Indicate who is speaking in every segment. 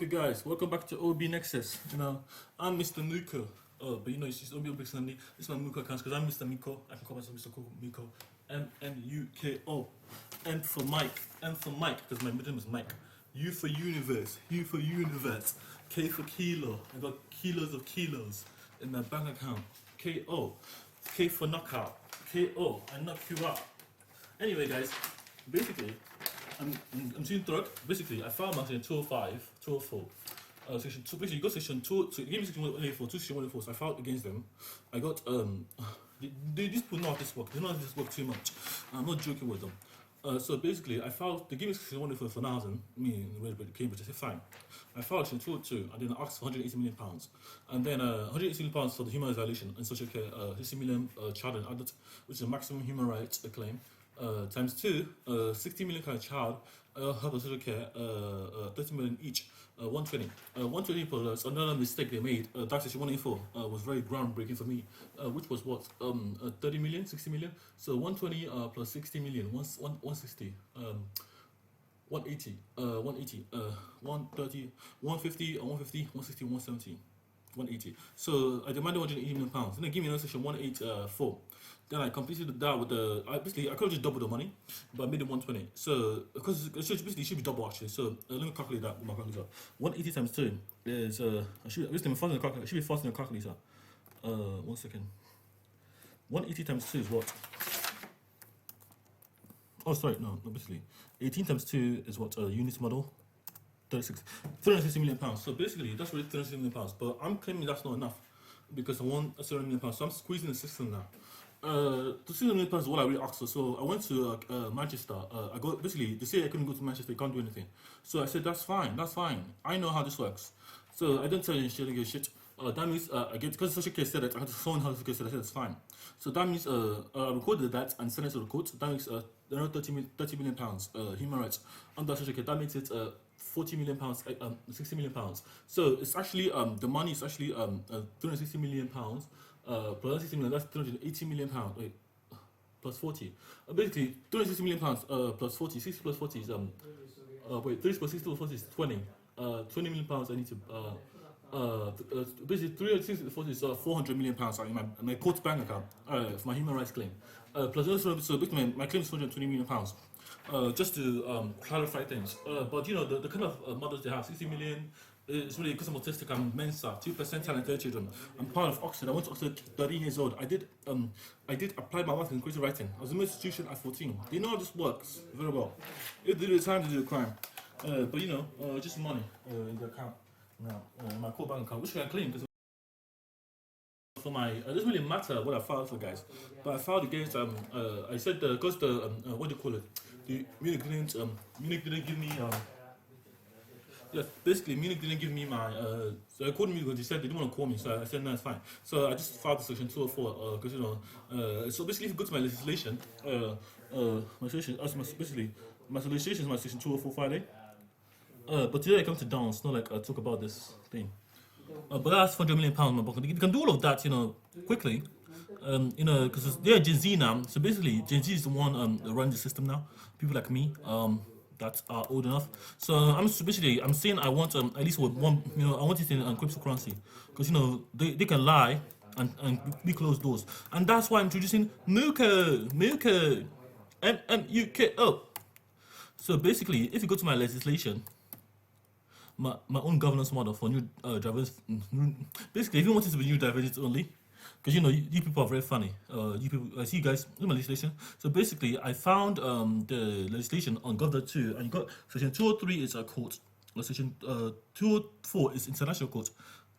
Speaker 1: Okay, guys, welcome back to OBINexus. I'm Mr. Muco. But it's just OBINexus. This is my Muco account because I'm Mr. Muco. I can call myself Mr. Muco. MMUKO. M for Mike. M for Mike because my middle name is Mike. U for universe. U for universe. K for kilo. I got kilos of kilos in my bank account. KO. K for knockout. KO. I knock you out. Anyway, guys, basically, I'm seeing third. Basically, I found my section 205, 204. Section 2, basically, you got section 2, so give me section 184, 2 section 184, so I fought against them. I got, these people know how this work. They know how this work too much. I'm not joking with them. So basically, I filed, they gave me section 184 for 1,000, me and Cambridge. I said, fine. I filed section 202, and then I asked for £180 million. And then £180 million for the human violation and social care, 60 million child and adult, which is a maximum human rights claim. Times 2, 60 million kind of child, health and social care, 30 million each, 120. 120 plus another mistake they made, that section 184 was very groundbreaking for me, which was what, 30 million, 60 million? So 120 plus 60 million, 160, 180, 180, 130, 150, 150, 160, 170. 180. So I demanded £180 million. Then they give me another section 184. Then I completed that with the. I could have just doubled the money, but I made it 120. So because it should be double actually. So let me calculate that with my calculator. 180 times 2 is I should be faster than the calculator. I should be faster than the calculator. 1 second. 180 times 2 is what? Oh sorry, no, basically 18 times 2 is what? Unit model. 360 million pounds. So basically, that's really 360 million pounds. But I'm claiming that's not enough because I want a 7 million pounds. So I'm squeezing the system now. The 6 million pounds is what I really asked for. So I went to Manchester. I got basically they say I couldn't go to Manchester. You can't do anything. So I said that's fine. That's fine. I know how this works. So I don't tell you shit. I get shit. That means I get because social care said that I had to phone how social care said I said it's fine. So that means I recorded that and sent it to the court. That makes around 30 million pounds human rights under social care. That makes it 40 million pounds, 60 million pounds. So it's actually the money is actually 360 million pounds plus 60 million. That's 380 million pounds. Wait, plus 40. Basically 360 million pounds plus 40. 60 plus 40 is wait, 3 plus 60 plus 40 is 20. 20 million pounds. I need to basically 360 plus 40 is 400 million pounds in my court bank account for my human rights claim. Plus also, so basically my claim is 420 million pounds. Just to clarify things, but the kind of mothers they have, 60 million, is really because I'm autistic. I'm Mensa, 2% talented children. I'm part of Oxford. I went to Oxford 13 years old. I did apply my math in creative writing. I was in my institution at 14. They know how this works very well. If they do the time to do the crime, but just money in the account now, my core bank account, which I can claim because. For my, it doesn't really matter what I filed for, guys. But I filed against I said because the what do you call it? The Munich didn't give me basically Munich didn't give me my so I called me because they said they didn't want to call me, so I said no, it's fine. So I just filed the section 204 because so basically if you go to my legislation my legislation is my section 204 filing. But today I come to dance, not like talk about this thing. But that's £400 million, my book. You can do all of that, quickly. Because they're Gen Z now. So basically, Gen Z is the one running the system now. People like me, that are old enough. So I'm saying I want at least one, I want it in cryptocurrency, because they can lie and we close doors, and that's why I'm introducing MMUKO, MMUKO. So basically, if you go to my legislation. My own governance model for new drivers. Basically, if you want it to be new drivers only, because you people are very funny. You people, I see you guys in my legislation. So basically, I found the legislation on Governor 2, and you got section 203 is a court, section 204 is international court,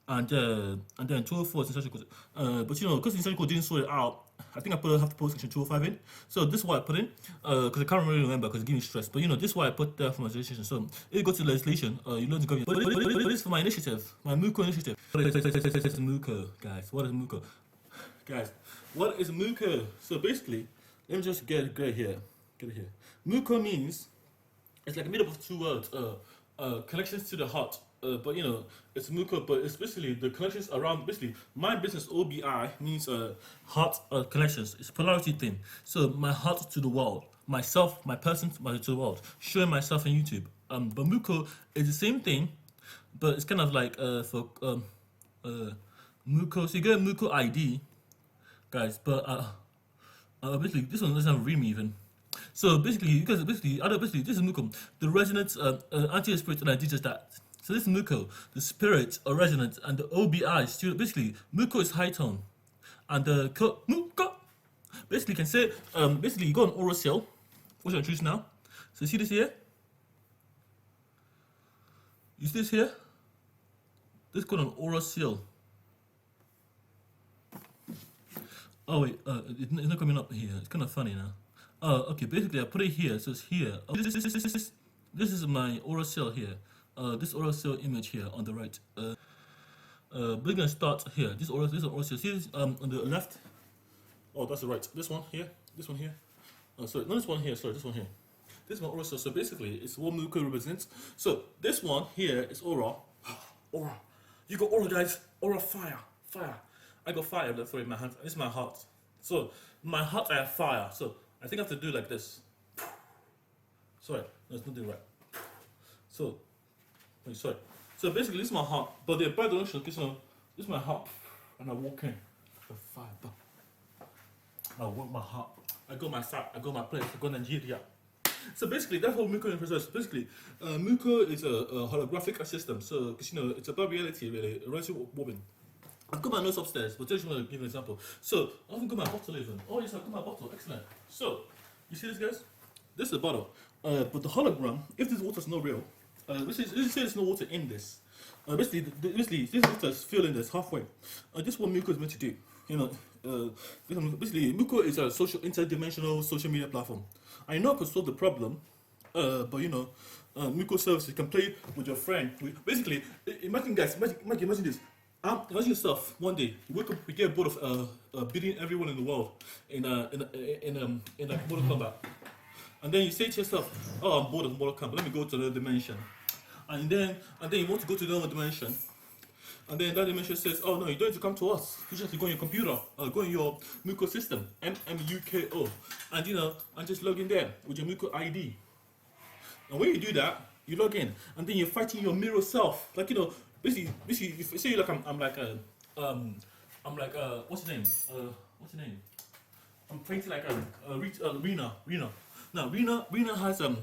Speaker 1: and then 204 is international court. But because the international court didn't sort it out, I think I have to put section 205 in. So this is what I put in, because I can't really remember because it gives me stress. But this is what I put there for my legislation. So if you go to legislation, you learn to go. But this is for my initiative, my MUKO initiative. What is MUKO, guys? What is MUKO? Guys, what is MUKO? So basically, let me just get it here. MUKO means it's like made up of two words. Connections to the heart. But it's MUKO, but it's basically the connections around. Basically, my business OBI means heart connections. It's a polarity thing. So my heart to the world, myself, my person to the world, showing myself on YouTube. But MUKO is the same thing, but it's kind of like for Muco. So you get Muco ID, guys. But basically this one doesn't have read me even. So basically, because basically this is Muco, the resonance anti-spirit, and I did just that. So this is Muco, the spirit or resonance, and the OBI. So basically, Muco is high tone, and the Muco basically can say basically you go on oral cell. What should I choose now? So see this here. You see this here? This called an oral seal. Oh wait, it's not coming up here. It's kind of funny now. Oh, okay. Basically, I put it here. So it's here. Oh, this is my oral cell here. This oral cell image here on the right. We're gonna start here. This is oral cell. See this on the left. Oh, that's the right. This one here. This one here. Oh, sorry, not this one here. Sorry, this one here. This is my oral cell. So basically, it's what Muco represents. So this one here is aura. Aura. You got aura, guys. Aura, fire. I got fire. That's in my hand. This is my heart. So my heart, I have fire. So I think I have to do like this. Sorry, no, it's not doing right. So, wait, sorry. So basically, this is my heart. But the bad direction, this is my heart, and I walk in. The fire. I walk my heart. I go my side. I go my place. I go Nigeria. So basically, that's what Muco represents. Basically, Muco is a holographic system. So, because it's about reality, really. A relative woman. I've got my notes upstairs, but just want to give an example. So, I've got my bottle even. Oh, yes, I've got my bottle. Excellent. So, you see this, guys? This is the bottle. But the hologram, if this water is not real, let's say there's no water in this. Basically, this water is filling this halfway. This is what Muco is meant to do. Basically, Muco is a interdimensional social media platform. I know I could solve the problem, but Muco services, you can play with your friend. Basically, imagine guys, imagine this. Imagine yourself one day you wake up, you get bored of beating everyone in the world in Mortal Kombat, and then you say to yourself, "Oh, I'm bored of Mortal Kombat. Let me go to another dimension." And then you want to go to another dimension, and then that dimension says, "Oh no, you don't need to come to us. You just have to go on your computer, go in your Muco system, MMUKO, and just log in there with your Muco ID." And when you do that, you log in, and then you're fighting your mirror self, Basically, if say like I'm like what's your name? I'm fighting like Rena. Now Rena has her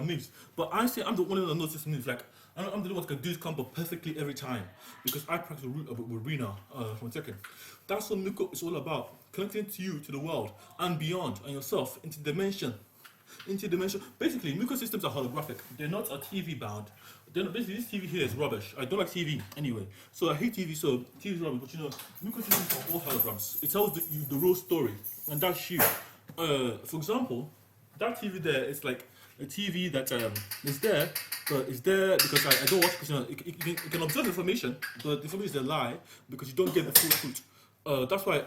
Speaker 1: moves, but I say I'm the one that knows this moves. Like I'm the one that can do this combo perfectly every time because I practice with Rena. 1 second. That's what Muco is all about: connecting to you, to the world, and beyond, and yourself into dimension. Basically, Muco systems are holographic. They're not a TV bound. Basically, this TV here is rubbish. I don't like TV anyway. So I hate TV, so TV is rubbish. But Muco systems are all holograms. It tells the real story. And that's you. For example, that TV there is like a TV that is there, but it's there because I don't watch, because it can observe information, but the information is a lie because you don't get the full truth. That's why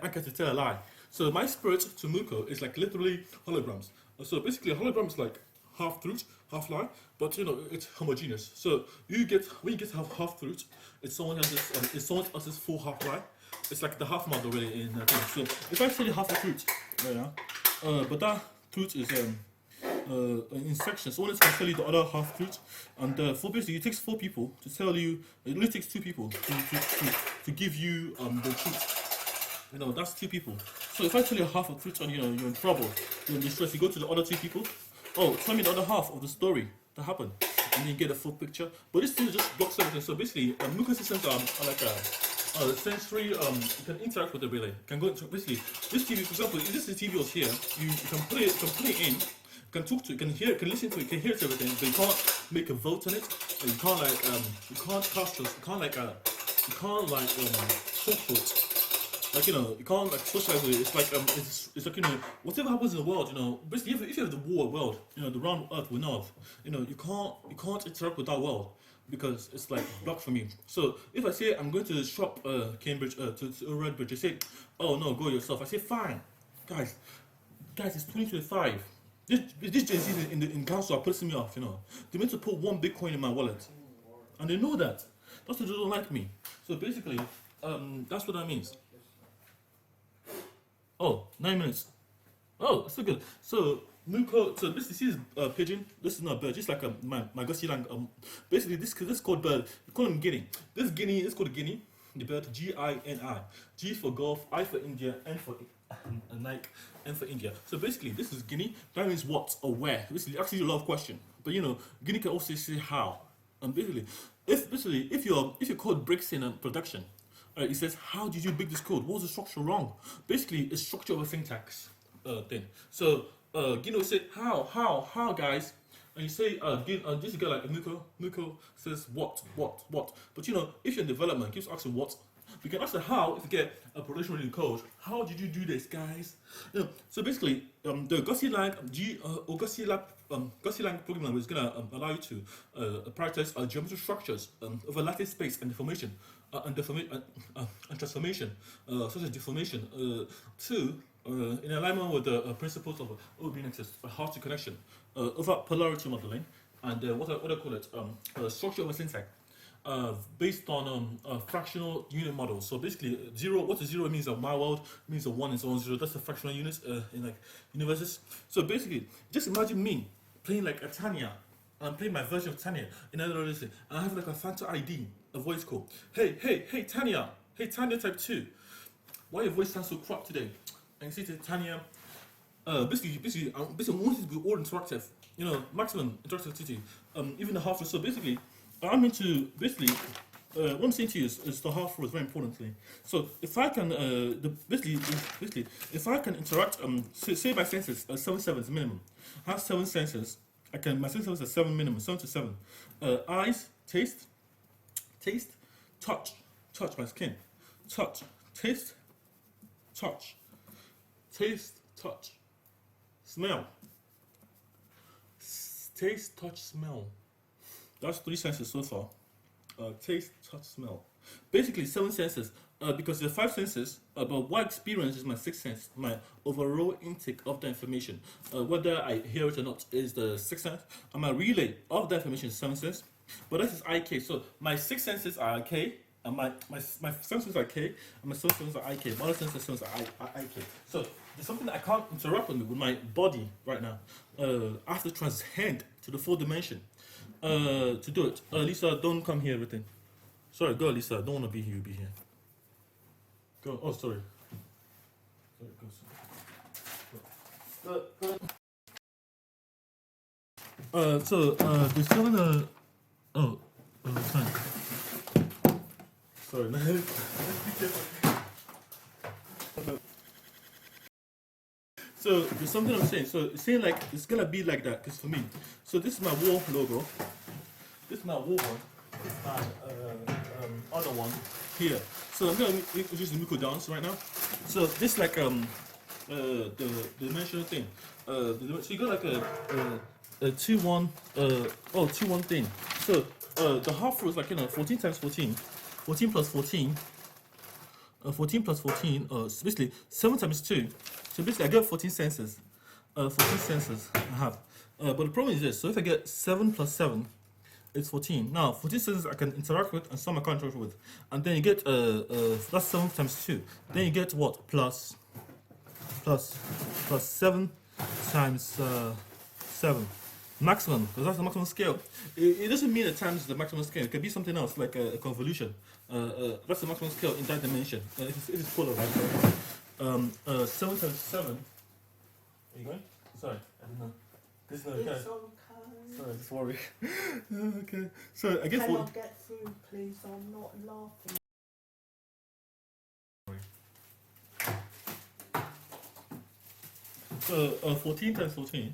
Speaker 1: I get to tell a lie. So my spirit to Muco is like literally holograms. So basically, a hologram is like half truth, half lie, but it's homogeneous. So when you get half truth, it's someone else's full half lie. It's like the half model really in that thing. So if I tell you half the truth, but that truth is in sections. Someone else can tell you the other half truth, and basically it takes 4 people to tell you. It only takes 2 people to give you the truth. That's 2 people. So if I tell you half of truth and you're in trouble, you're in distress, you go to the other 2 people. Oh, tell me the other half of the story that happened, and then you get a full picture. But this thing just blocks everything. So basically, Muco systems are like a sensory. You can interact with it really. You can go into basically this TV. For example, if this TV was here, you can put it in. You can talk to it, can hear it, can listen to it, can hear it, everything. But you can't make a vote on it. And you can't you can't cast us. You can't talk to it. You can't socialize with it. It's like whatever happens in the world, basically if you have the world, the round earth we know of, you can't interact with that world because it's like blocked from you. So if I say I'm going to the shop, Cambridge, to Redbridge, they say, oh no, go yourself. I say fine, guys, it's 2025. This Gen Z in council are pissing me off. They meant to put 1 Bitcoin in my wallet, and they know that. That's why they don't like me. So basically, that's what that means. Oh, 9 minutes. Oh, so good. So Muco, so this is pigeon. This is not a bird. Just like my Gussie Lang. Basically, this is called bird. We call him guinea. This guinea is called a guinea. The bird Gini. G for golf, I for India, N for Nike, N for India. So basically, this is guinea. That means what or where. This is actually a lot of question. But you know, guinea can also say how. And basically, if your code breaks in production, it says how did you break this code? What was the structure wrong? Basically, it's structure of a syntax thing. So Guinea will say how guys, and you say this guy like Muco says what. But you know, if you're in development, keeps asking what. We can ask the how if you get a production ready code. How did you do this, guys? You know, so basically, the Gussie Lang Gussie Lang programming language is gonna allow you to prioritize geometric structures over lattice space and deformation and transformation, such as deformation. In alignment with the principles of OBINexus, a Hartree connection, over polarity modeling, and what I call it, structure over syntax. Based on fractional unit models. So basically, what a zero means in my world means a one is on zero. That's the fractional units in like universes. So basically, just imagine me playing like a Tanya. I'm playing my version of Tanya in another religion, and I have like a phantom ID, a voice call. Hey Tanya, type 2. Why your voice sounds so cropped today? And you say to Tanya, basically, I want it to be all interactive. You know, maximum interactivity. Even the half. So basically. I'm into basically what I'm saying to you is the half rule is very importantly. So if I can basically if I can interact say by senses 7 sevens minimum. I have 7 senses. My senses are 7 minimum, 7 to 7. Eyes, taste, touch my skin, touch, taste, touch, smell, taste, touch, smell. That's 3 senses so far. Taste, touch, smell. Basically 7 senses. Because there are 5 senses, but what experience is my 6th sense, my overall intake of the information. Whether I hear it or not is the 6th sense, and my relay of the information is 7th sense. But this is IK. So my 6 senses are IK, and my 7 senses are K, and my 7 senses are IK. My other senses are IK. So there's something that I can't interact with my body right now. I have to transcend to the 4th dimension. To do it. Lisa, don't come here, everything. Sorry, go, Lisa. I don't want to be here. You be here. Go. Oh, sorry. There's something. Fine. Sorry. So there's something I'm saying. So it's saying like it's gonna be like that because for me. So this is my war logo. This is my war one. This is my other one here. So I'm gonna introduce the Muco dance right now. So this is like the dimensional thing. So you got like a 2-1 2-1 thing. So the half rule is like 14 times 14, 14 plus 14. 14 plus 14, so basically 7 times 2. So basically I get 14 senses. 14 senses I have. But the problem is this, so if I get 7 plus 7, it's 14. Now 14 senses I can interact with and some I can't interact with. And then you get, that's 7 times 2. Then you get what? Plus 7 times 7. Maximum, because that's the maximum scale. It doesn't mean that times is the maximum scale. It could be something else, like a convolution. That's the maximum scale in that dimension. It is polar, right? 7 times 7. Are you going? Sorry, I don't know. This is not okay.
Speaker 2: It's okay.
Speaker 1: Sorry, just worry. Okay. So I guess
Speaker 2: Can I
Speaker 1: what.
Speaker 2: get through, please? I'm not laughing.
Speaker 1: So 14 times 14.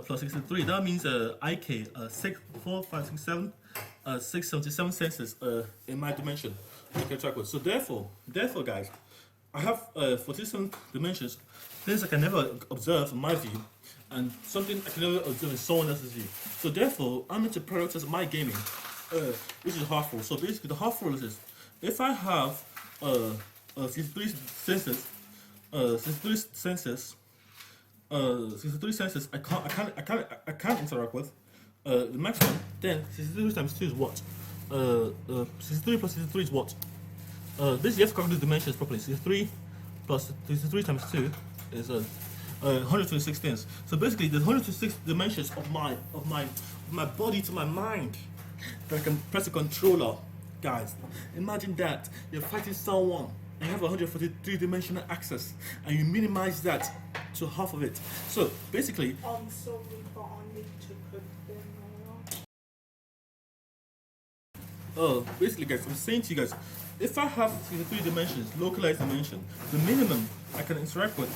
Speaker 1: Plus 63. That means IK 6, 4, 5, 6, 7, 677 senses in my dimension I can track with. So therefore, guys, I have 47 dimensions, things I can never observe in my view, and something I can never observe in someone else's view. So therefore, I'm going to prioritize my gaming, which is half rule. So basically, the half rule is this: if I have 63 senses, 63 senses I can't interact with. The maximum, then 63 times 2 is what? 63 plus 63 is what? This you have to calculate the dimensions properly. 63 plus 63 times 2 is 126 things. So basically, there's 126 dimensions of my body to my mind that I can press a controller. Guys, imagine that you're fighting someone and you have 143 dimensional access, and you minimize that to half of it. So basically,
Speaker 2: I'm sorry, but I need to put them on.
Speaker 1: basically, guys, I'm saying to you guys, if I have 63 dimensions, localized dimension, the minimum I can interact with,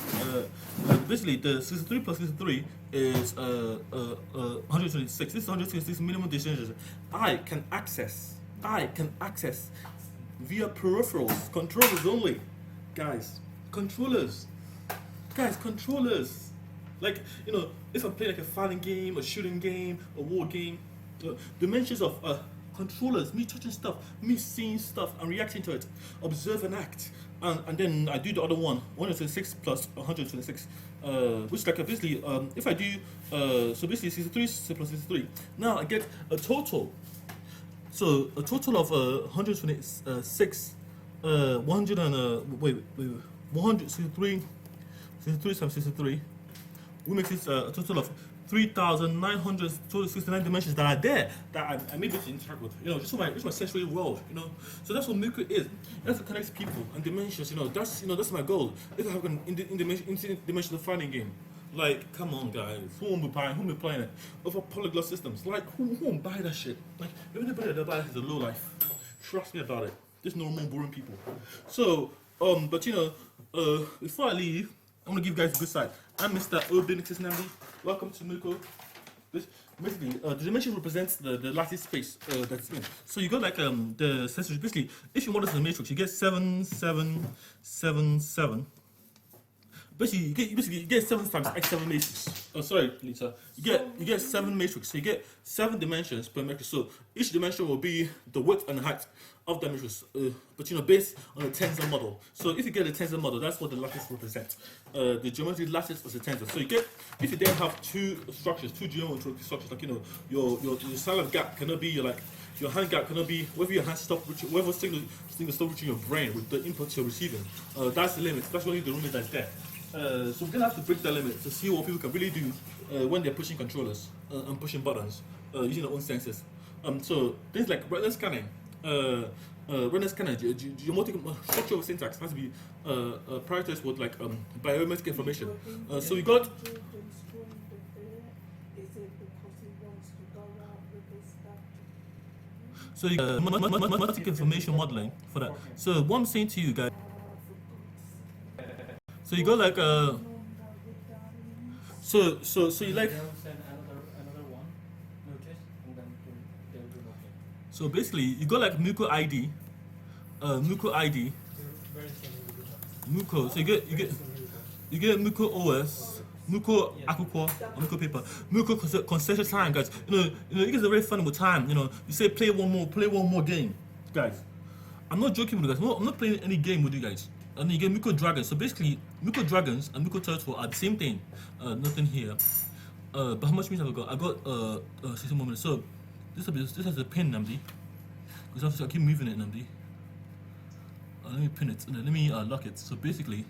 Speaker 1: basically the 63 plus 63 is 126. This is 126 minimum dimensions I can access via peripherals, controllers only, guys, controllers. Like, you know, if I play like a fighting game, a shooting game, a war game, dimensions of controllers, me touching stuff, me seeing stuff and reacting to it, observe and act, and then I do the other one, 126 plus 126, which is like basically, if I do, so basically 63 plus 63, now I get a total. So a total of 126, 100 and wait, 163, 63 times 63, we make this a total of 3,969 dimensions that are there that I'm able to interact with. You know, just my sensory world. You know, so that's what MMUKO is. That's what connects people and dimensions. You know, that's my goal. If I have an interdimensional fighting game. Like, come on, guys. Who won't be playing it? Over polyglot systems. Like, who won't buy that shit? Like, everybody that buys it is a low life. Trust me about it. There's no more boring people. So, but you know, before I leave, I'm gonna give you guys a good side. I'm Mr. OBINexus Namdi. Welcome to MMUKO. Basically, the dimension represents the lattice space that's in. So you got like the sensory. Basically, if you model the matrix, you get 7, 7, 7, 7. Basically, you get 7 times x7 matrix. Oh, sorry, Lisa. You get 7 matrix. So you get 7 dimensions per matrix. So each dimension will be the width and height of the matrix. But you know, based on a tensor model. So if you get a tensor model, that's what the lattice represents. The geometric lattice is a tensor. So you get, if you then have two geometric structures, like, you know, your silent gap cannot be your hand gap cannot be whether your hand stop reaching, whether signal stop reaching your brain with the input you're receiving. That's the limit. That's only the limit that's there. So we're gonna have to break that limit to see what people can really do when they're pushing controllers and pushing buttons using their own senses. So things like retina scanning, geometric structural syntax has to be prioritized with like biometric information. So we got. So you got mathematical information modeling for that. So what I'm saying to you guys. So you got like so you like. So basically, you got like Muco ID, Muco ID, Muco. So you get Muco OS, Muco Aquacore, Muco Paper, Muco concession time, guys. You know, it gets a very fun with time. You know, you say play one more game, guys. I'm not joking with you guys. I'm not playing any game with you guys. And you get MMUKO Dragon. So basically, MMUKO Dragons and MMUKO Turtle are the same thing. Nothing here. But how much means have I got? I got 60 more minutes. So this has a pin, Namdi. Because I keep moving it, Namdi. Let me pin it. And then let me lock it. So basically,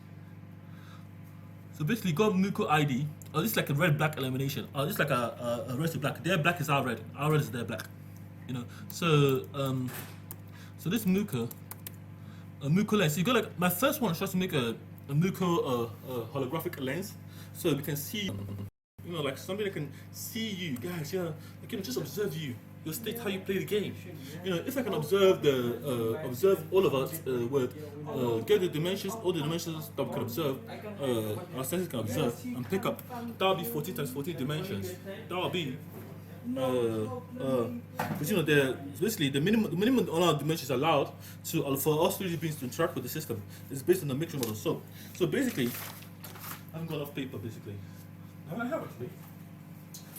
Speaker 1: you got MMUKO ID. This is like a red-black elimination. This is like a red to black. Their black is our red. Our red is their black. You know. So this MMUKO. A MMUKO lens. So you got like my first one is just to make a MMUKO holographic lens, so we can see, you know, like somebody that can see you guys. Yeah, I can just observe you, your state, how you play the game. You know, if I can observe observe all of us get the dimensions, all the dimensions that we can observe, our senses can observe and pick up. That will be 14 times 14 dimensions. That will be. But you know, basically the minimum amount of dimensions allowed to for us 3D beings to interact with the system is based on the mixture model. So basically, I haven't got enough paper. Basically, I have actually.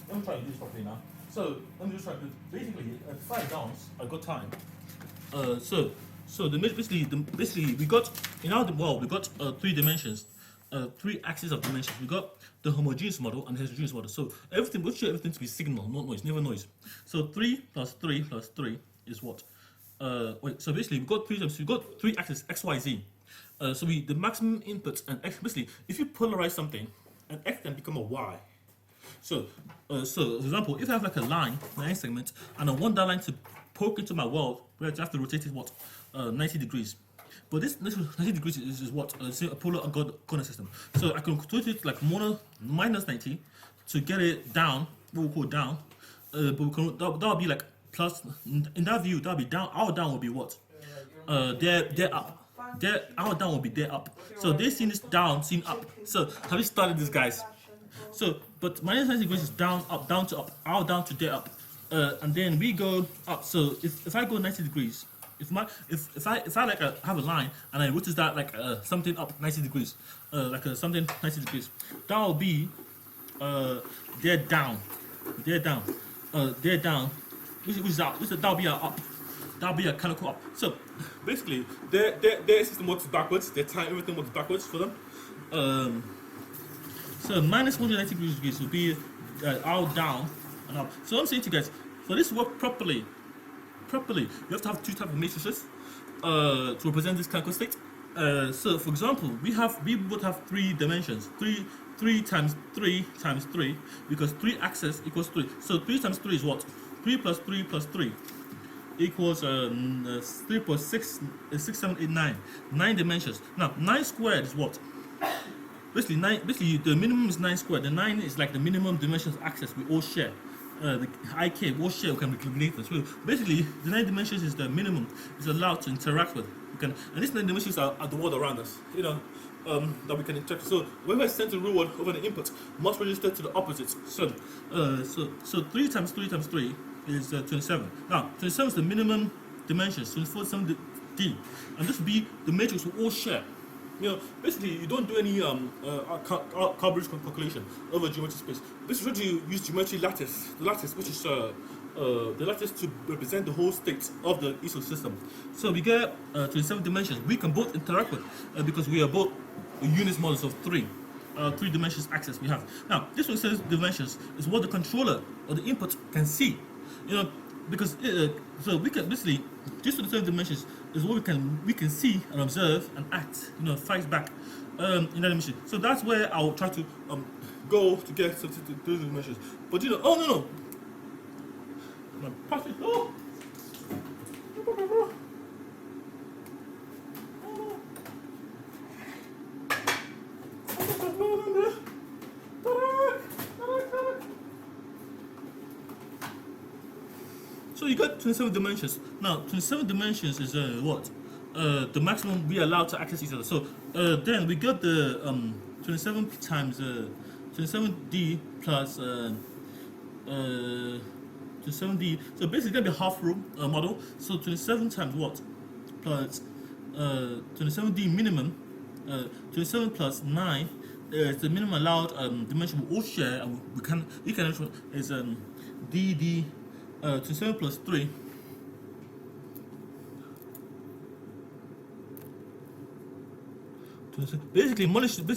Speaker 1: Let me try to do this properly now. So let me just try to basically 5 downs. I got time. So basically we got in our world we got 3 dimensions. 3 axes of dimensions. We got the homogeneous model and the heterogeneous model. So everything, we should everything to be signal, not noise, never noise. So 3 plus 3 plus 3 is what? So basically we got 3 times. So we got 3 axes X, Y, Z. So the maximum inputs and X. Basically, if you polarize something, and x can become a y. So, for example, if I have like a line, an segment, and I want that line to poke into my world, where I have to rotate it 90 degrees. But this 90 degrees is what say a polar coordinate system. So I can rotate it like minus 90 to get it down, what we call down. But that would be like plus. In that view, that would be down. Our down will be what? They're up. Our down will be there up. So they seen this down, seen up. So have you started this, guys? So, but minus 90 degrees is down, up, down to up, our down to there up, and then we go up. So if I go 90 degrees, if I like have a line and I rotate that like something up 90 degrees, something 90 degrees, that will be they're down, which is that will be a up. That'll be a canonical up. So basically, their system works backwards. Their time, everything works backwards for them. So minus 190 degrees will be out, down, and up. So I'm saying to you guys, for this to work properly, you have to have two types of matrices to represent this canonical state. So for example, we both have 3 dimensions, 3 times 3 times 3, because 3 axis equals 3. So 3 times 3 is what? 3 plus 3 plus 3 equals 3 plus 6 is 6, 7, 8, 9. 9 dimensions. Now 9 squared is what? Basically the minimum is 9 squared. The 9 is like the minimum dimensions axis we all share. The IK we all share can be calculated. So basically the 9 dimensions is the minimum is allowed to interact with. And these 9 dimensions are the world around us. That we can interact. So when we're sent to real world over the input, must register to the opposite. So 3 times 3 times 3 is 27. Now 27 is the minimum dimensions, 24 is 7D, and this will be the matrix we all share. Basically, you don't do any Carbridge calculation over geometry space. This is where you use geometry lattice, the lattice, which is the lattice to represent the whole state of the ESO system. So we get 27 dimensions. We can both interact with because we are both unit models of 3 dimensions axis we have. Now, this 27 dimensions is what the controller or the input can see. Because so we can basically this 27 dimensions is what we can see and observe and act, fight back in that dimension. So that's where I'll try to go to get to those dimensions. But oh no, my passage. Oh. So you got 27 dimensions. Now 27 dimensions is what? The maximum we are allowed to access each other. So then we got the 27 times 27D plus 27D. So basically gonna be a half room model. So 27 times what? Plus 27D minimum. 27 plus 9 is the minimum allowed dimension we all share, and we can is DD 27 plus 3. Basically, money should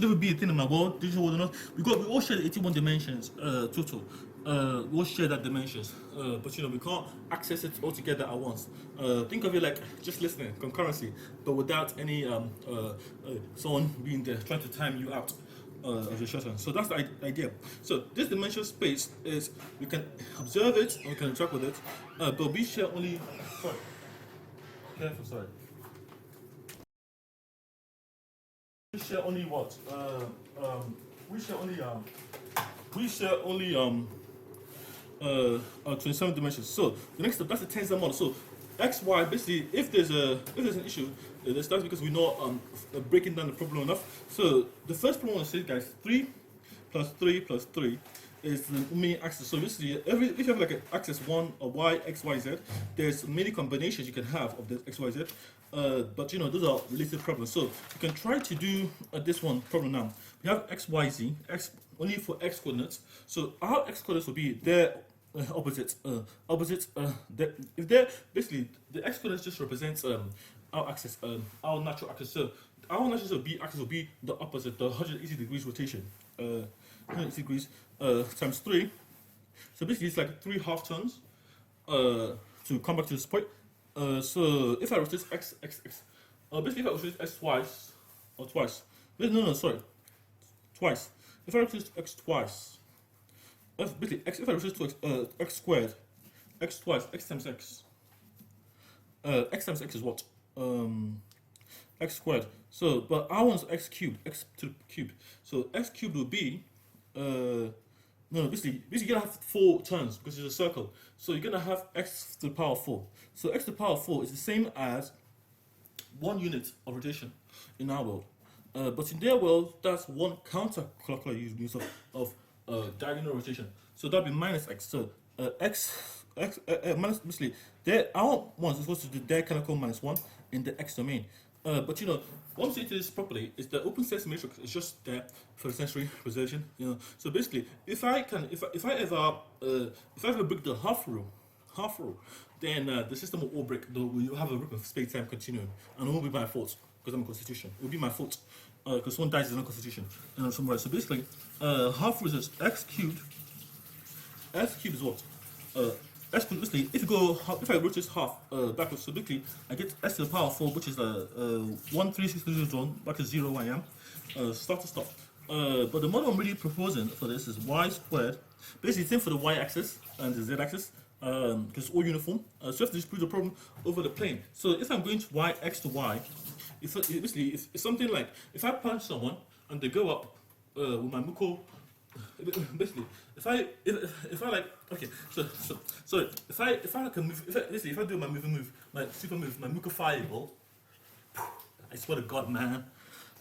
Speaker 1: never be a thing in my world. Digital world or not, we all share the 81 dimensions total. We all share that dimensions, but we can't access it all together at once. Think of it like just listening, concurrency, but without any someone being there trying to time you out of your shutdown. So that's the idea. So this dimensional space is we can observe it and we can interact with it, but we share only. Sorry. Careful, sorry. We share only what? We share only 27 dimensions. So the next step, that's the tensor model. So x, y, basically, if there's an issue, that's because we're not breaking down the problem enough. So the first problem I want to say, guys, 3 plus 3 plus 3 is the main axis. So basically, if you have like an axis 1 or y, x, y, z, there's many combinations you can have of the x, y, z. But those are related problems. So you can try to do this one problem now. We have x, y, z, x only for x coordinates. So our x coordinates will be their opposites. If they're basically the x coordinates just represents our axis, our natural axis. So our natural axis will be the opposite, the 180 degrees rotation. 180 degrees times 3. So basically it's like 3 half turns to come back to this point. So if I rotate x, basically if I rotate x twice, twice, if I reduce to x twice, basically if I reduce to x squared, x twice, x times x. X times x is what? X squared. So, but I want x cubed, x to the cubed. So x cubed will be, no, basically you're gonna have 4 terms because it's a circle. So you're gonna have x to the power 4. So x to the power 4 is the same as 1 unit of rotation in our world. But in their world, that's 1 counterclockwise use of diagonal rotation. So that'd be minus x. So minus, basically, our ones is supposed to do their canonical minus 1 in the x domain. But you know, once you do this properly, is the open sensory matrix is just there for the sensory preservation. You know, so basically, if I ever break the half rule, then the system will all break. You'll have a rip of space-time continuum, and it won't be my fault because I'm a constitution. It will be my fault because one dies is not constitution. Somewhere. So basically, half rule is x cubed. X cubed is what? X cubed, basically, if I rotate half backwards, so basically I get s to the power 4, which is 136 back to 0 I am. Start to stop. But the model I'm really proposing for this is y squared. Basically, same for the y-axis and the z-axis, because it's all uniform. So you have to just prove the problem over the plane. So if I'm going to y, x to y, it's something like, if I punch someone and they go up with my Muco, basically, if I like, okay, so if I can move, if I do my move, my super move, my Muco fireball, I swear to God, man,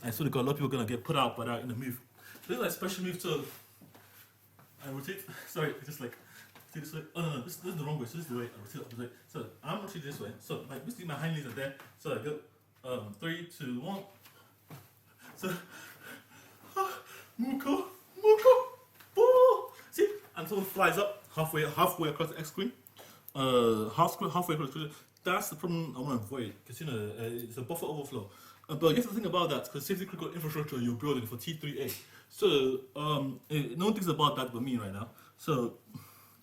Speaker 1: I swear to God, a lot of people are gonna get put out by that in the move. So this is like special move to, I rotate, sorry, just like, see this way, oh no, this is the wrong way, so this is the way I rotate opposite. So I'm rotating this way, so like, basically my hind legs are there, so I go, 3, 2, 1, so, Muco, boo! See, and someone flies up halfway across the X screen, halfway across the screen. That's the problem I want to avoid because you know it's a buffer overflow. But you have to think about that because safety critical infrastructure you're building for T3A. So no one thinks about that but me right now. So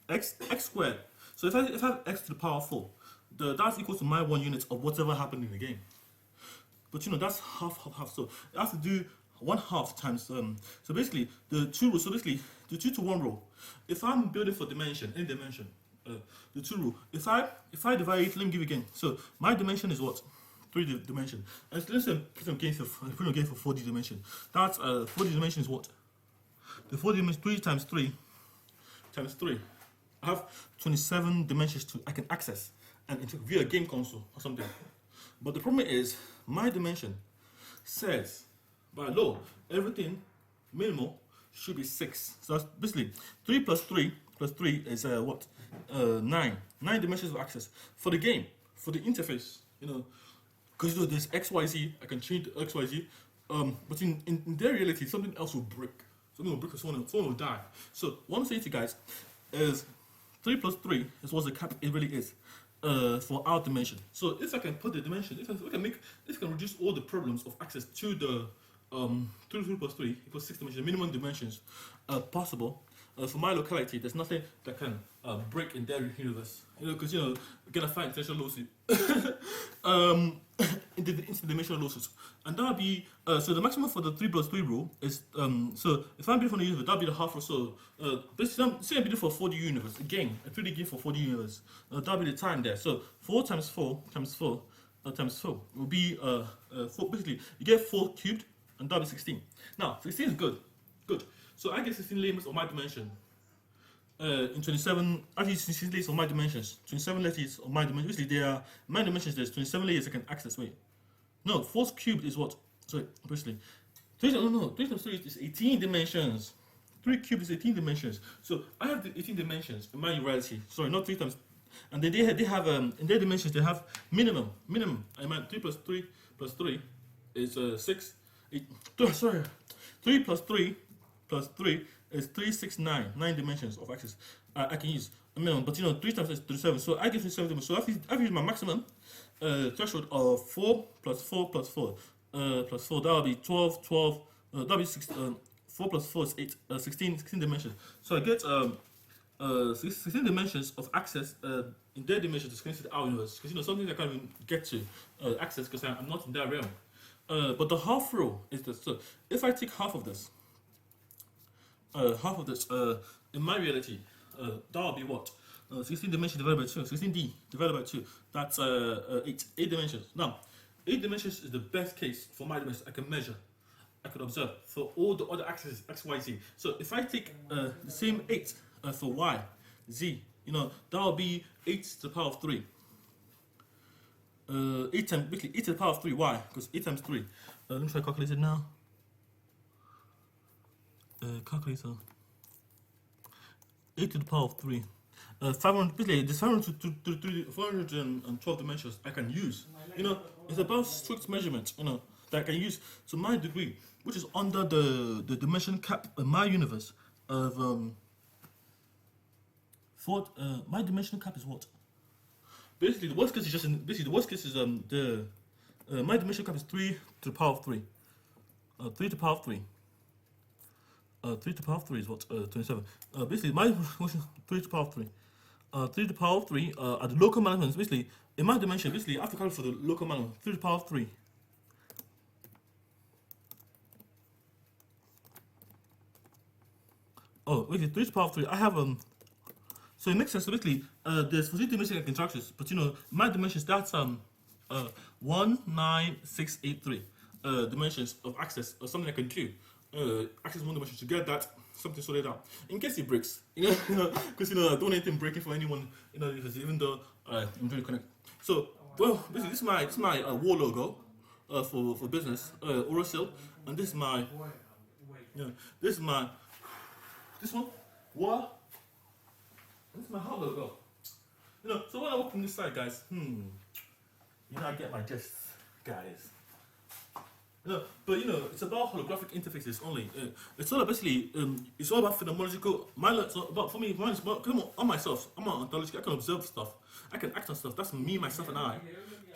Speaker 1: x squared. So if I have x to the power 4, that's equal to my 1 unit of whatever happened in the game. But you know that's half. So I have to do 1/2 times so basically the 2 rule, so basically the 2 to 1 rule, if I'm building for dimension, any dimension, the 2 rule, if I divide it, let me give you again. So my dimension is what? 3D dimension. And let's put on gain for 4D dimension. That's 4D dimension is what? The 4D dimension 3 times 3 times 3. I have 27 dimensions I can access and via a game console or something. But the problem is my dimension says by law, everything minimal should be 6. So that's basically 3 plus 3 is what? 9. 9 dimensions of access for the game, for the interface. You know, because you know there's XYZ, I can change the XYZ. But in their reality, something else will break. Something will break, or someone will die. So what I'm saying to you guys is 3 plus 3 is what the cap it really is. For our dimension. So if I can put the dimension, if I can reduce all the problems of access to the 3 plus 3 equals 6 dimensions, the minimum dimensions possible. For my locality, there's nothing that can break in their universe. You know, because you know we're gonna find intentional lawsuit, interdimensional lawsuits, and that'll be so the maximum for the 3 plus 3 rule is so if I'm building for the universe, that'll be the half or so. Basically, say I'm building for 4D universe again, a 3D game for 4D universe. That'll be the time there. So 4 times 4 times 4 times 4 will be 4. Basically, you get 4 cubed. And that'll be 16. Now, 16 is good. So I get 16 layers of my dimension. In 27, actually 16 layers of my dimensions. 27 layers of my dimensions. Basically, there are my dimensions. There's 27 layers I can access. Wait, no, 4 cubed is what? Sorry, basically, 3 times 3 is 18 dimensions. 3 cubed is 18 dimensions. So I have the 18 dimensions in my reality. Sorry, not 3 times. And then they have in their dimensions they have minimum. I meant 3 plus 3 plus 3 is 6. 3 plus 3 plus 3 is 3, 6, 9. 9 dimensions of access I can use a minimum, but you know 3 times is 37. So I get 37 dimensions. So I've used my maximum threshold of 4 plus 4 plus 4 plus 4. That will be 12. That'll be 6. 4 plus 4 is 8. 16 dimensions. So I get 16 dimensions of access in their dimensions to screen to our universe. Because you know something I can't even get to access because I'm not in that realm. But the half rule is this. So if I take half of this, half of this, in my reality, that will be what? 16 dimensions divided by 2, 16D divided by 2, that's 8 dimensions. Now, 8 dimensions is the best case for my dimensions I can measure, I could observe for all the other axes, x, y, z. So if I take the same 8 for y, z, that will be 8 to the power of 3. 8 times, basically 8 to the power of 3, why? Because 8 times 3. Let me try to calculate it now. Calculator. 8 to the power of 3. 500, basically, there's 412 dimensions I can use. It's about strict measurements, that I can use to my degree, which is under the dimension cap in my universe of my dimensional cap is what? Basically, the worst case is just my dimensional cap is 3 to the power of 3. 3 to the power of 3. 3 to the power of 3 is what? 27. Basically, my 3 to the power of 3. 3 to the power of 3 are the local management. Basically, in my dimension, basically, I have to calculate for the local management. 3 to the power of 3. Oh, basically, 3 to the power of 3. I have so it makes sense. So basically, there's 14 dimensions and contractions, but my dimensions, that's 1, 9, 6, 8, 3 dimensions of access or something I can do. Access one dimension to get that something sorted out in case it breaks. Because I don't want anything breaking for anyone. Even though I'm trying to connect. So well, basically, this is my wall logo for business, Orosil, and this is my this one wall. This is my hot logo. So when I walk from this side, guys, I get my gist, guys. But it's about holographic interfaces only. It's all basically, it's all about phenomenological. For me, mine is about, on myself. I'm an ontology. I can observe stuff. I can act on stuff. That's me, myself, and I.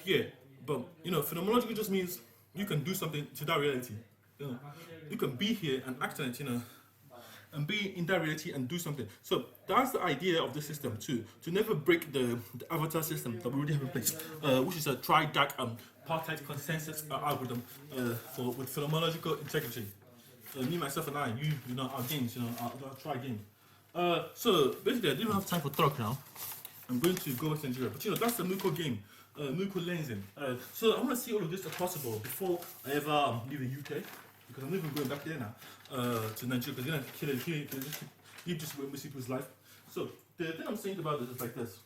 Speaker 1: Here, but phenomenological just means you can do something to that reality. You can be here and act on it. And be in that reality and do something. So that's the idea of the system too. To never break the avatar system that we already have in place, which is a tri-DAC partite consensus algorithm with phenomenological integrity. Me, myself, and I, our games, our try game. So basically, I didn't have time for talk now. I'm going to go to Nigeria, but that's the MMUKO game, MMUKO lensing. So I want to see all of this if possible before I ever leave the UK. Because I'm not even going back there now to Nigeria because they're going to keep just with people's life. So the thing I'm saying about this is like this.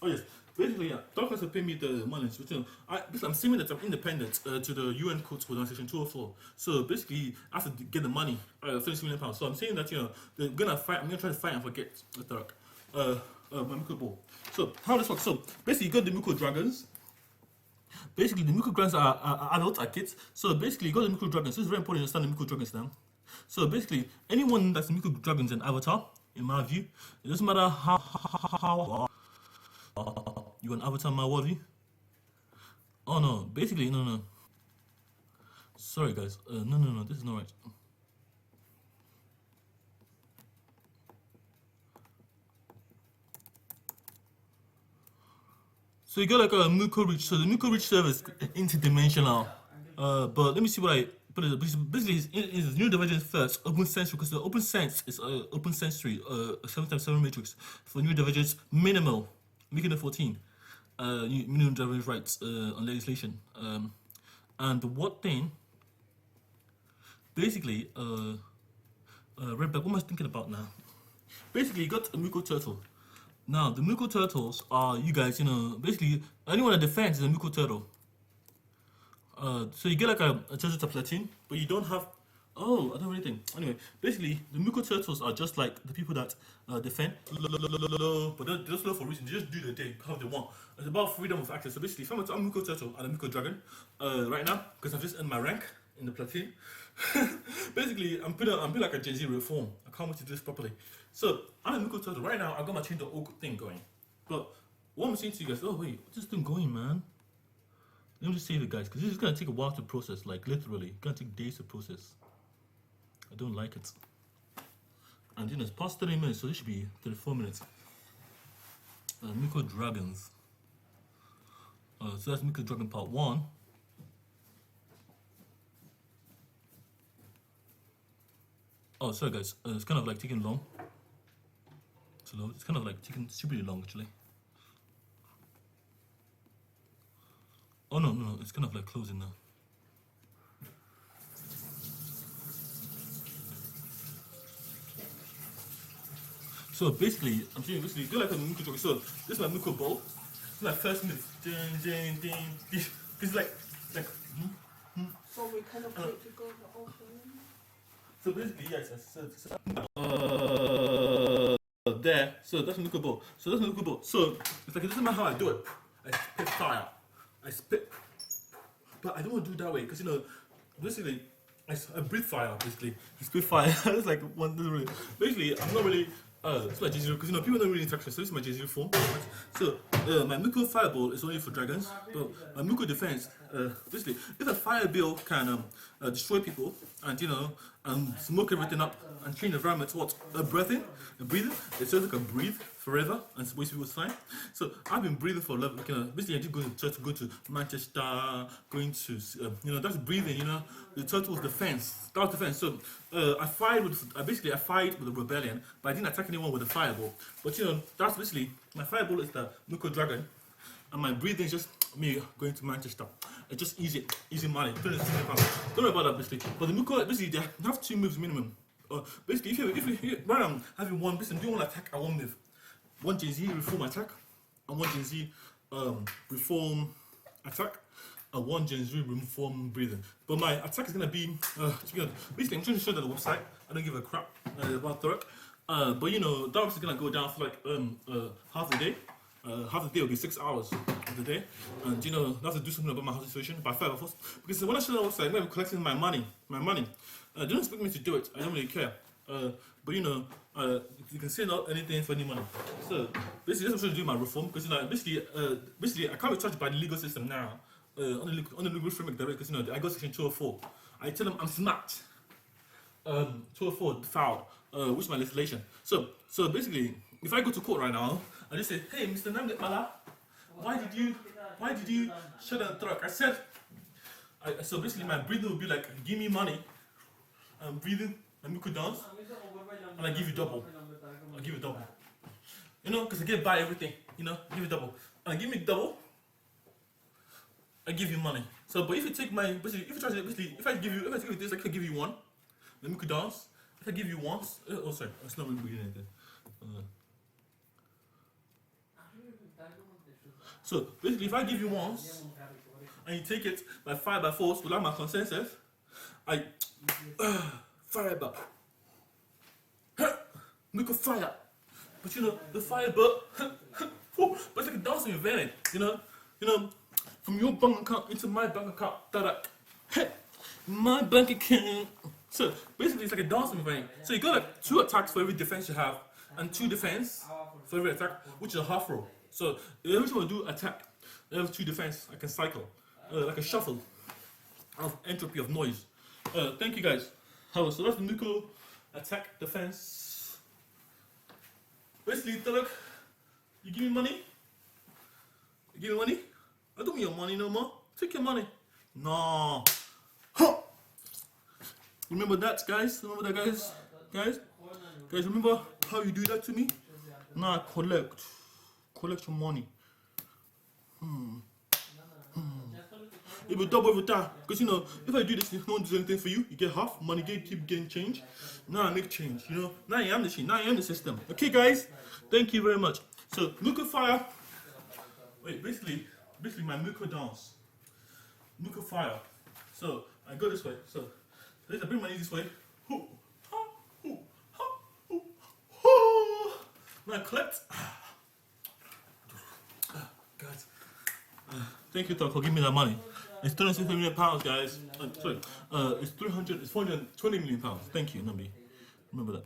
Speaker 1: Oh yes, basically, doctors will pay me the money. Basically, I'm assuming that I'm independent to the UN Codes Organization 204. So basically, I have to get the money, £30 million. So I'm saying that they're gonna fight. I'm gonna try to fight and forget the my MMUKO ball. So how this works? So basically, you got the MMUKO dragons. Basically, the MMUKO dragons are adults, are kids. So basically, you got the MMUKO dragons. So it's very important to understand the MMUKO dragons now. So basically, anyone that's MMUKO dragons an avatar, in my view, it doesn't matter how you're an avatar in my worldview. Oh no, basically, no. Sorry guys, no, this is not right. So you got like a MMUKO reach. So the MMUKO reach server is interdimensional. But let me see what I put it. Basically, it's neurodivergent first, open sensory, because the open sense is open sensory, 7x7 matrix for neurodivergence minimal, making it 14. Minimum driver's rights on legislation. And the what thing? Basically, Redback, what am I thinking about now? Basically, you got a MMUKO turtle. Now, the MMUKO turtles are, you guys, basically, anyone that defends is a MMUKO turtle. So you get like a turtle to platoon, but you don't have. Oh, I don't really think. Anyway, basically, the MMUKO turtles are just like the people that defend, but they're just low for reason. They just do the day how they want. It's about freedom of access. So basically, if I'm a MMUKO turtle and a MMUKO dragon right now, because I've just earned my rank in the platoon, basically, I'm being like a Gen Z reform. I can't wait to do this properly. So I'm a MMUKO turtle right now. I've got my change.org thing going, but what I'm saying to you guys, oh wait, what's this thing going, man? Let me just save it, guys, because this is gonna take a while to process. Like literally, it's gonna take days to process. I don't like it. And it's past 30 minutes, so this should be 34 minutes. MMUKO Dragons. So that's MMUKO Dragon Part 1. Oh, sorry guys, it's kind of like taking long to load. It's kind of like taking stupidly long actually. Oh no, it's kind of like closing now. So basically, I'm saying basically, do like a Muco Dragon. So this is my Muco bowl. It's my first move. It's like.
Speaker 2: So we kind of wait to go to open.
Speaker 1: So basically, yes, there. So that's Muco bowl. So that's Muco bowl. So it's like it doesn't matter how I do it. I spit fire. I spit, but I don't want to do it that way because you know, basically, I breathe fire. Basically, I spit fire. It's like one doesn't really. Basically, I'm not really. This is my J0 because you know people don't really interact. So this is my J0 form. So my Muco fireball is only for dragons, but my Muco defense, basically, if a fire bill can destroy people and you know smoke everything up and change the environment to what breathing, it says I can breathe forever and waste people's time. So I've been breathing for level. Like, basically, I did go to church, go to Manchester, going to that's breathing. You know, the turtle's defense. That was defense. So I fired with I fired with a rebellion, but I didn't attack anyone with a fireball. But you know, that's basically my fireball is the Muco Dragon, and my breathing is just me going to Manchester. It's just easy money. Don't worry about that basically. But the Muco basically they have 2 moves minimum. Basically, if you rather than having one, basically do one attack and one move. One Gen-Z reform attack, and one Gen-Z reform attack, and one Gen-Z reform breathing. But my attack is gonna be basically I'm trying to show that the website. I don't give a crap about Thurrock. But you know that is gonna go down for like half the day. Half the day will be 6 hours of the day, and you know I have to do something about my house situation by 5 hours. Because when I show the website, I'm gonna be collecting my money. They don't expect me to do it. I don't really care. But you know, you can say not anything for any money. So basically, that's what I'm trying to do my reform because you know, basically, I can't be charged by the legal system now. On the legal framework direct because you know I go section 204. I tell them I'm smart. 204 foul, which is my legislation. So basically, if I go to court right now, I just say, hey, Mr. Namdet Mala, why did you shut down the truck? I said, so basically my breathing will be like, give me money. I'm breathing, and Muco dance, and I give you double. I'll give you double. You know, because I get by everything. You know, give you double. And give me double, I give you money. So, but if you take my, basically, if I give you this, I can give you one. Then Muco dance. If I give you once, oh sorry, it's not really breathing anything. So basically, if I give you once and you take it by fire by force without my consensus, I fire back. Muco fire. But you know, the fire but it's like a dancing event, you know, from your bank account into my bank account, my bank account. So basically, it's like a dancing event. So you got like 2 attacks for every defense you have, and 2 defense for every attack, which is a half roll. So every time I do attack, I have 2 defense. I can cycle like a shuffle of entropy of noise. Thank you guys. So that's the Muco attack defense. Basically, look, you give me money. You give me money. I don't want your money no more. Take your money. No. Huh. Remember that, guys? Remember that, guys? Guys, remember how you do that to me? Now collect your money. It will double every time. Because you know, if I do this, no one does anything for you. You get half money, keep getting change. Now I make change. You know, now I am the change. Now I am the system. Okay, guys. Thank you very much. So Muco fire. Wait, basically my Muco dance. Muco fire. So I go this way. So I bring my knee this way. Now I collect. Guys, thank you, Tom, for giving me that money. It's 360 million pounds, guys. Sorry, it's 420 million pounds. Thank you, Nabi. Remember that.